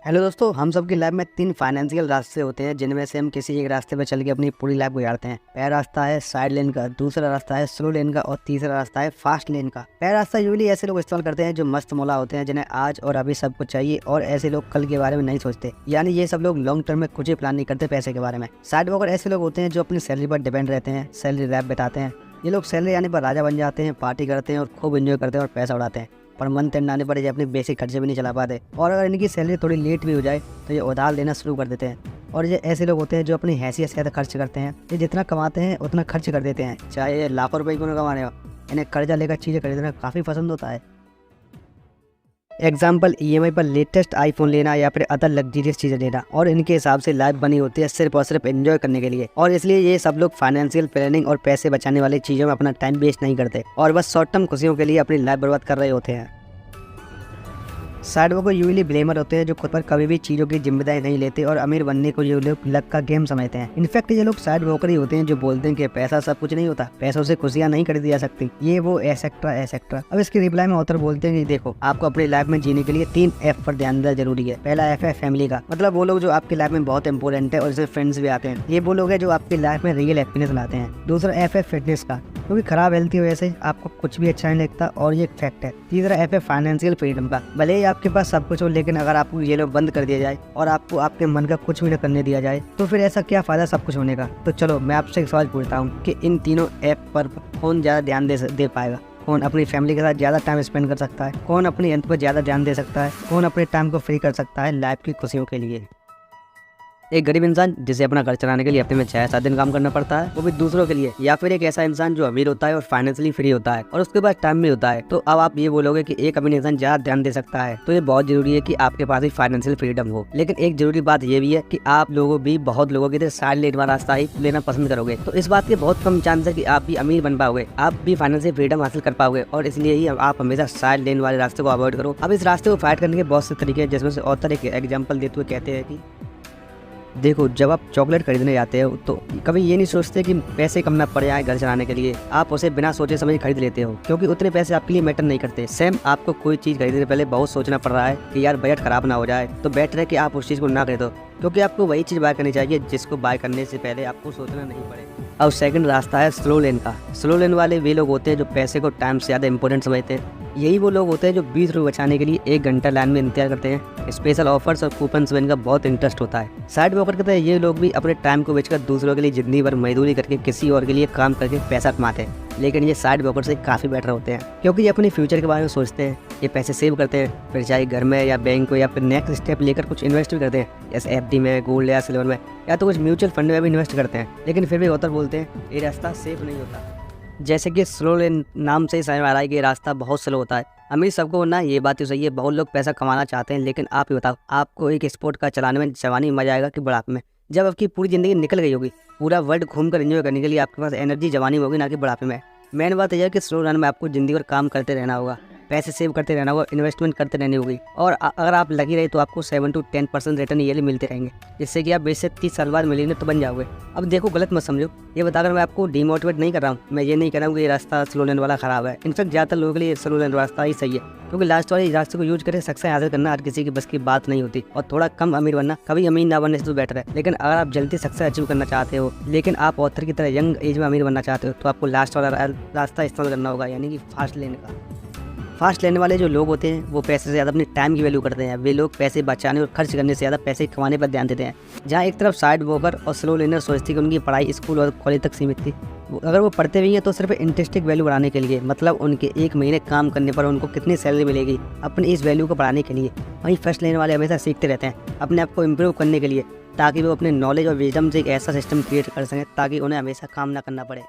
Hello दोस्तों, हम सब की लाइफ में 3 फाइनेंशियल रास्ते होते हैं जिनमें से हम किसी एक रास्ते पर चल के अपनी पूरी लाइफ गुजारते हैं। पहला रास्ता है साइड लेन का, दूसरा रास्ता है स्लो लेन का और तीसरा रास्ता है फास्ट लेन का। पहला रास्ता यूजुअली ऐसे लोग इस्तेमाल करते हैं जो मस्त मौला होते हैं, जिन्हें आज और अभी सब कुछ चाहिए और ऐसे लोग कल के बारे में नहीं सोचते। यानी ये सब लोग लॉन्ग टर्म में कुछ ही प्लान नहीं करते पैसे के बारे में। साइड वॉकर ऐसे लोग होते हैं जो अपनी सैलरी पर डिपेंड रहते हैं, सैलरी रैप बिताते हैं। ये लोग सैलरी आने पर राजा बन जाते हैं, पार्टी करते हैं और खूब एंजॉय करते हैं और पैसा उड़ाते हैं, पर मंथ एंड आने पर ये अपने बेसिक खर्चे भी नहीं चला पाते। और अगर इनकी सैलरी थोड़ी लेट भी हो जाए तो ये उधार लेना शुरू कर देते हैं। और ये ऐसे लोग होते हैं जो अपनी हैसियत से ज़्यादा खर्च करते हैं। ये जितना कमाते हैं उतना खर्च कर देते हैं, चाहे ये लाखों रुपए क्यों ना कमा रहे हो। इन्हें कर्जा लेकर चीज़ें खरीदना काफ़ी पसंद होता है। एग्जाम्पल ईएमआई पर लेटेस्ट आईफोन लेना या फिर अदर लग्जरियस चीज़ें लेना। और इनके हिसाब से लाइफ बनी होती है सिर्फ और सिर्फ एंजॉय करने के लिए। और इसलिए ये सब लोग फाइनेंशियल प्लानिंग और पैसे बचाने वाली चीज़ों में अपना टाइम वेस्ट नहीं करते और बस शॉर्ट टर्म खुशियों के लिए अपनी लाइफ बर्बाद कर रहे होते हैं। साइड वॉकर यूजुअली ब्लेमर होते हैं जो खुद पर कभी भी चीज़ों की जिम्मेदारी नहीं लेते और अमीर बनने को ये लोग लक का गेम समझते हैं। इनफैक्ट ये लोग साइड वॉकर ही होते हैं जो बोलते हैं कि पैसा सब कुछ नहीं होता, पैसों से खुशियां नहीं खरीदी जा सकती, ये वो एसेक्ट्रा एसेक्ट्रा। अब इसके रिप्लाई में ऑथर बोलते हैं कि देखो, आपको अपनी लाइफ में जीने के लिए 3 F पर ध्यान देना जरूरी है। पहला F है फैमिली का, मतलब वो लोग जो आपकी लाइफ में बहुत इंपॉर्टेंट है और इसमें फ्रेंड्स भी आते हैं। ये वो लोग हैं जो आपकी लाइफ में रियल हैप्पीनेस लाते हैं। दूसरा F है फिटनेस का, क्योंकि खराब हेल्थ की वजह से आपको कुछ भी अच्छा नहीं लगता और ये एक फैक्ट है। तीसरा F है फाइनेंशियल फ्रीडम का, भले ही आपके पास सब कुछ हो लेकिन अगर आपको ये लोग बंद कर दिया जाए और आपको आपके मन का कुछ भी न करने दिया जाए तो फिर ऐसा क्या फायदा सब कुछ होने का। तो चलो मैं आपसे एक सवाल पूछता हूँ कि इन तीनों ऐप पर कौन ज़्यादा ध्यान दे पाएगा? कौन अपनी फैमिली के साथ ज़्यादा टाइम स्पेंड कर सकता है? कौन अपनी हेल्थ पर ज़्यादा ध्यान दे सकता है? कौन अपने टाइम को फ्री कर सकता है लाइफ की खुशियों के लिए? एक गरीब इंसान जिसे अपना घर चलाने के लिए हफ्ते में 6-7 दिन काम करना पड़ता है, वो भी दूसरों के लिए। या फिर एक ऐसा इंसान जो अमीर होता है और फाइनेंशियली फ्री होता है और उसके पास टाइम भी होता है। तो अब आप ये बोलोगे कि एक अमीर इंसान ज्यादा ध्यान दे सकता है, तो ये बहुत जरूरी है कि आपके पास भी फाइनेंशियल फ्रीडम हो। लेकिन एक जरूरी बात ये भी है कि आप लोगों भी बहुत लोगों की तरह साइड लेन वाला रास्ता ही लेना पसंद करोगे। तो इस बात के बहुत कम चांस है कि आप भी अमीर बन पाओगे, आप भी फाइनेंशियल फ्रीडम हासिल कर पाओगे। और इसलिए ही आप हमेशा साइड लेन वाले रास्ते को अवॉइड करो। अब इस रास्ते को फाइट करने के बहुत से तरीके हैं, जिसमें से ऑथर एक एग्जाम्पल देते हुए कहते हैं कि देखो, जब आप चॉकलेट खरीदने जाते हो तो कभी ये नहीं सोचते कि पैसे कम ना पड़ जाए घर चलाने के लिए, आप उसे बिना सोचे समझे खरीद लेते हो क्योंकि उतने पैसे आपके लिए मैटर नहीं करते। सेम आपको कोई चीज़ खरीदने से पहले बहुत सोचना पड़ रहा है कि यार बजट खराब ना हो जाए, तो बेटर है कि आप उस चीज़ को ना खरीदो, क्योंकि आपको वही चीज़ बाय करनी चाहिए जिसको बाय करने से पहले आपको सोचना नहीं पड़े। अब सेकंड रास्ता है स्लो लेन का। स्लो लेन वाले वे लोग होते हैं जो पैसे को टाइम से ज़्यादा इंपॉर्टेंट समझते हैं। यही वो लोग होते हैं जो 20 रुपये बचाने के लिए 1 घंटा लाइन में इंतजार करते हैं। स्पेशल ऑफर्स और कूपन से इनका बहुत इंटरेस्ट होता है। साइड वॉकर की तरह ये लोग भी अपने टाइम को बेचकर दूसरों के लिए जिंदगी भर मजदूरी करके किसी और के लिए काम करके पैसा कमाते हैं। लेकिन ये साइड वॉकर से काफ़ी बेटर होते हैं क्योंकि ये अपने फ्यूचर के बारे में सोचते हैं, ये पैसे सेव करते हैं, फिर चाहे घर में या बैंक में या फिर नेक्स्ट स्टेप लेकर कुछ इन्वेस्ट भी करते हैं, जैसे FD में, गोल्ड या सिल्वर में, या तो कुछ म्यूचुअल फंड में भी इन्वेस्ट करते हैं। लेकिन फिर भी ऑथर बोलते हैं ये रास्ता सेफ नहीं होता। जैसे कि स्लो लेन नाम से ही समझ में आ रहा है कि ये रास्ता बहुत स्लो होता है। अमीर सबको होना, ये बात तो सही है, बहुत लोग पैसा कमाना चाहते हैं। लेकिन आप ही बताओ, आपको एक स्पोर्ट का चलाने में जवानी मजा आएगा कि बुढ़ापे में? जब आपकी पूरी ज़िंदगी निकल गई होगी, पूरा वर्ल्ड घूमकर एंजॉय करने के लिए आपके पास एनर्जी जवानी होगी, ना कि बुढ़ापे में। मेन बात यह है कि स्लो रन में आपको ज़िंदगी भर काम करते रहना होगा, पैसे सेव करते रहना होगा, इन्वेस्टमेंट करते रहनी होगी। और अगर आप लगी रहे तो आपको 7 to 10% रिटर्न ईयरली मिलते रहेंगे, जिससे कि आप 20 से 30 साल बाद मिलियनेयर तो बन जाओगे। अब देखो, गलत मत समझो, ये बताकर मैं आपको डिमोटिवेट नहीं कर रहा हूँ। मैं ये नहीं कह रहा हूँ कि ये रास्ता स्लो लेन वाला खराब है। इनफैक्ट ज़्यादातर लोगों के लिए स्लो लेन रास्ता ही सही है, क्योंकि लास्ट वाले रास्ते को यूज करके सक्सेस हासिल करना हर किसी की बस की बात नहीं होती। और थोड़ा कम अमीर बनना कभी अमीर ना बनने से तो बेटर है। लेकिन अगर आप जल्दी सक्सेस अचीव करना चाहते हो, लेकिन आप ऑथर की तरह यंग एज में अमीर बनना चाहते हो, तो आपको लास्ट वाला रास्ता इस्तेमाल करना होगा, यानी कि फास्ट लेन का। फास्ट लेने वाले जो लोग होते हैं वो पैसे से ज़्यादा अपनी टाइम की वैल्यू करते हैं। वे लोग पैसे बचाने और खर्च करने से ज़्यादा पैसे कमाने पर ध्यान देते हैं। जहाँ एक तरफ साइड वॉकर और स्लो लेनर सोचती कि उनकी पढ़ाई स्कूल और कॉलेज तक सीमित थी, अगर वो पढ़ते भी हैं तो सिर्फ इंटरेस्टिक वैल्यू बढ़ाने के लिए, मतलब उनके 1 महीने काम करने पर उनको कितनी सैलरी मिलेगी, अपनी इस वैल्यू को बढ़ाने के लिए। वहीं फर्स्ट लेने वाले हमेशा सीखते रहते हैं अपने आप को इम्प्रूव करने के लिए, ताकि वो अपने नॉलेज और विजडम से एक ऐसा सिस्टम क्रिएट कर सकें ताकि उन्हें हमेशा काम ना करना पड़े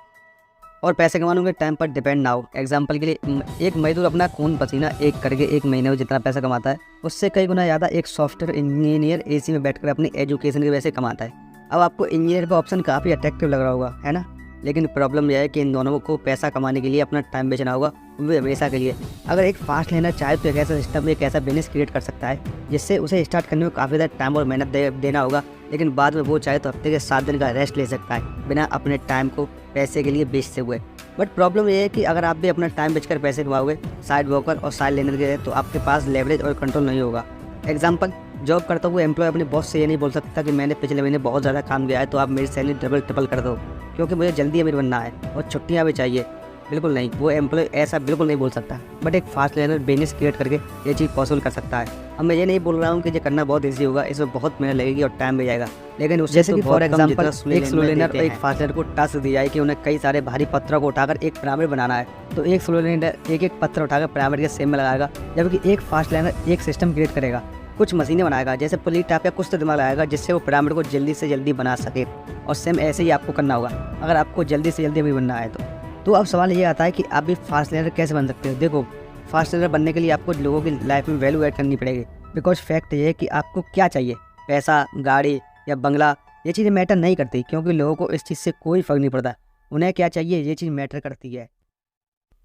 और पैसे कमाने के टाइम पर डिपेंड ना हो। एग्जाम्पल के लिए, एक मजदूर अपना खून पसीना एक करके 1 महीने में जितना पैसा कमाता है, उससे कई गुना ज़्यादा एक सॉफ्टवेयर इंजीनियर AC में बैठकर अपनी एजुकेशन की वजह से कमाता है। अब आपको इंजीनियर का ऑप्शन काफ़ी अट्रैक्टिव लग रहा होगा, है ना? लेकिन प्रॉब्लम यह है कि इन दोनों को पैसा कमाने के लिए अपना टाइम बेचना होगा, वो हमेशा के लिए। अगर एक फास्ट लेनर चाहे तो एक ऐसा सिस्टम, एक ऐसा बिजनेस क्रिएट कर सकता है जिससे उसे स्टार्ट करने में काफ़ी ज़्यादा टाइम और मेहनत देना होगा, लेकिन बाद में वो चाहे तो हफ्ते के 7 दिन का रेस्ट ले सकता है बिना अपने टाइम को पैसे के लिए बेचते हुए। बट प्रॉब्लम ये है कि अगर आप भी अपना टाइम बेचकर पैसे कमाओगे साइड वॉकर और साइड लेनर के, तो आपके पास लेवरेज और कंट्रोल नहीं होगा। एग्जाम्पल, जॉब करता हुआ एम्प्लॉय अपने बॉस से ये नहीं बोल सकता कि मैंने पिछले महीने बहुत ज़्यादा काम किया है तो आप मेरी सैलरी डबल ट्रिपल कर दो, क्योंकि मुझे जल्दी अमीर बनना है और छुट्टियाँ भी चाहिए। बिल्कुल नहीं, वो एम्प्लॉय ऐसा बिल्कुल नहीं बोल सकता। बट एक फास्ट लर्नर बिजनेस क्रिएट करके ये चीज़ पॉसिबल कर सकता है। अब मैं ये नहीं बोल रहा हूँ कि ये करना बहुत ईजी होगा, इसमें बहुत मेहनत लगेगी और टाइम भी जाएगा, लेकिन उससे जैसे कि फॉर एग्जाम्पल एक स्लो लर्नर और एक फास्ट लर्नर को टास्क दिया है कि उन्हें कई सारे भारी पत्थरों को उठाकर एक पिरामिड बनाना है, तो एक स्लो लर्नर एक पत्थर उठाकर पिरामिड के सेम में लगाएगा, जबकि एक फास्ट लर्नर एक सिस्टम क्रिएट करेगा, कुछ मशीनें बनाएगा जैसे पुली टाइप या कुछ तो दिमाग लगाएगा जिससे वो पिरामिड को जल्दी से जल्दी बना सके। और सेम ऐसे ही आपको करना होगा अगर आपको जल्दी से जल्दी भी बनना है तो अब सवाल ये आता है कि आप भी फास्ट लर्नर कैसे बन सकते हो। देखो, फास्ट लर्नर बनने के लिए आपको लोगों की लाइफ में वैल्यू ऐड करनी पड़ेगी। बिकॉज फैक्ट ये है कि आपको क्या चाहिए, पैसा, गाड़ी या बंगला, ये चीज़ें मैटर नहीं करती, क्योंकि लोगों को इस चीज़ से कोई फ़र्क नहीं पड़ता। उन्हें क्या चाहिए ये चीज़ मैटर करती है।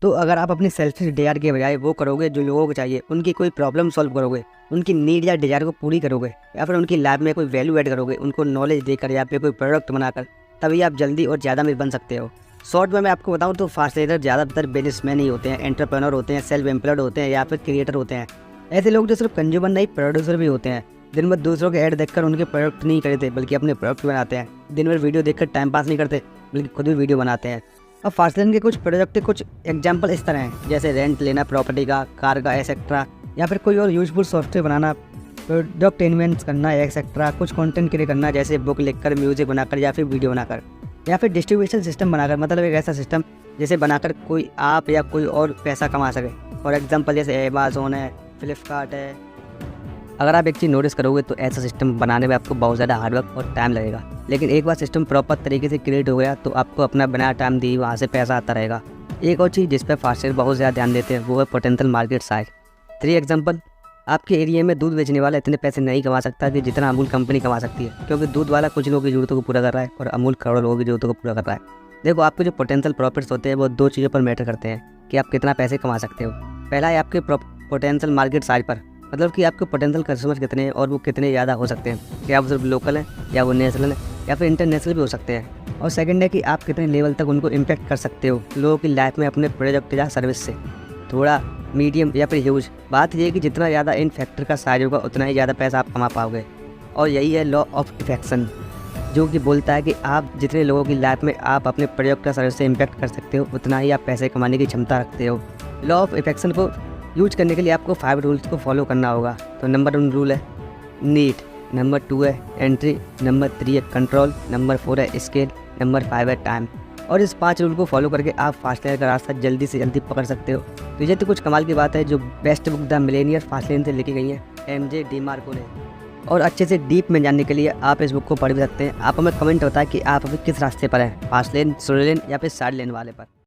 तो अगर आप अपनी सेल्फिश डिज़ायर के बजाय वो करोगे जो लोगों को चाहिए, उनकी कोई प्रॉब्लम सॉल्व करोगे, उनकी नीड या डिज़ायर को पूरी करोगे, या फिर उनकी लाइफ में कोई वैल्यू ऐड करोगे, उनको नॉलेज देकर या फिर कोई प्रोडक्ट बनाकर, तभी आप जल्दी और ज़्यादा अमीर बन सकते हो। शॉर्ट में मैं आपको बताऊं तो फास्ट लर्नर ज़्यादातर बिजनेसमैन ही होते हैं, एंटरप्रेन्योर होते हैं, सेल्फ एम्प्लॉयड होते हैं या फिर क्रिएटर होते हैं। ऐसे लोग जो सिर्फ कंज्यूमर नहीं प्रोड्यूसर भी होते हैं। दिन भर दूसरों के ऐड देखकर उनके प्रोडक्ट नहीं खरीदते बल्कि अपने प्रोडक्ट बनाते हैं। दिन भर वीडियो देखकर टाइम पास नहीं करते बल्कि खुद भी वीडियो बनाते हैं। अब फास्ट लर्नर के कुछ प्रोडक्ट के कुछ एग्जाम्पल इस तरह हैं, जैसे रेंट लेना प्रॉपर्टी का, कार का एक्सेट्रा, या फिर कोई और यूजफुल सॉफ्टवेयर बनाना, प्रोडक्ट इन्वेंट करना एक्सेट्रा, कुछ कंटेंट क्रिएट करना जैसे बुक लिखकर, म्यूजिक बनाकर या फिर वीडियो बनाकर, या फिर डिस्ट्रीब्यूशन सिस्टम बनाकर, मतलब एक ऐसा सिस्टम जैसे बनाकर कोई आप या कोई और पैसा कमा सके। फॉर एग्जांपल जैसे अमेज़न है, फ्लिपकार्ट है। अगर आप एक चीज़ नोटिस करोगे तो ऐसा सिस्टम बनाने में आपको बहुत ज़्यादा हार्डवर्क और टाइम लगेगा, लेकिन एक बार सिस्टम प्रॉपर तरीके से क्रिएट हो गया तो आपको अपना बिना टाइम दिए वहाँ से पैसा आता रहेगा। एक और चीज़ जिस पर फास्ट लर्नर बहुत ज़्यादा ध्यान देते हैं वो है पोटेंशियल मार्केट साइज। 3 एग्जाम्पल, आपके एरिया में दूध बेचने वाला इतने पैसे नहीं कमा सकता कि जितना अमूल कंपनी कमा सकती है, क्योंकि दूध वाला कुछ लोगों की ज़रूरतों को पूरा कर रहा है और अमूल करोड़ों लोगों की ज़रूरतों को पूरा कर रहा है। देखो, आपके जो पोटेंशियल प्रॉफिट्स होते हैं वो 2 चीज़ों पर मैटर करते हैं कि आप कितना पैसे कमा सकते हो। पहला है आपके पोटेंशियल मार्केट साइज पर, मतलब कि आपके पोटेंशियल कस्टमर्स कितने हैं और वो कितने ज़्यादा हो सकते हैं, क्या वो सिर्फ लोकल है या वो नेशनल है या फिर इंटरनेशनल भी हो सकते हैं। और सेकंड है कि आप कितने लेवल तक उनको इम्पैक्ट कर सकते हो लोगों की लाइफ में अपने प्रोडक्ट या सर्विस से, थोड़ा, मीडियम या फिर ह्यूज। बात यह है कि जितना ज़्यादा इन फैक्टर का साइज होगा उतना ही ज़्यादा पैसा आप कमा पाओगे। और यही है लॉ ऑफ इफेक्शन, जो कि बोलता है कि आप जितने लोगों की लाइफ में आप अपने प्रोडक्ट या सर्विस से इम्पैक्ट कर सकते हो उतना ही आप पैसे कमाने की क्षमता रखते हो। लॉ ऑफ इफेक्शन को यूज करने के लिए आपको 5 रूल्स को फॉलो करना होगा। तो नंबर 1 रूल है नीड, नंबर 2 है एंट्री, नंबर 3 है कंट्रोल, नंबर 4 है स्केल, नंबर 5 है टाइम। और इस 5 रूल को फॉलो करके आप फास्ट लर्नर का रास्ता जल्दी से जल्दी पकड़ सकते हो। तो ये तो कुछ कमाल की बात है जो best book the Millionaire fast learner से लिखी गई है MJ DiMarco ने। और अच्छे से डीप में जानने के लिए आप इस बुक को पढ़ भी सकते हैं। आप हमें कमेंट बताएं कि आप अभी किस रास्ते पर हैं, फास्ट लेन, स्लो लेन या फिर साइड लेन वाले पर।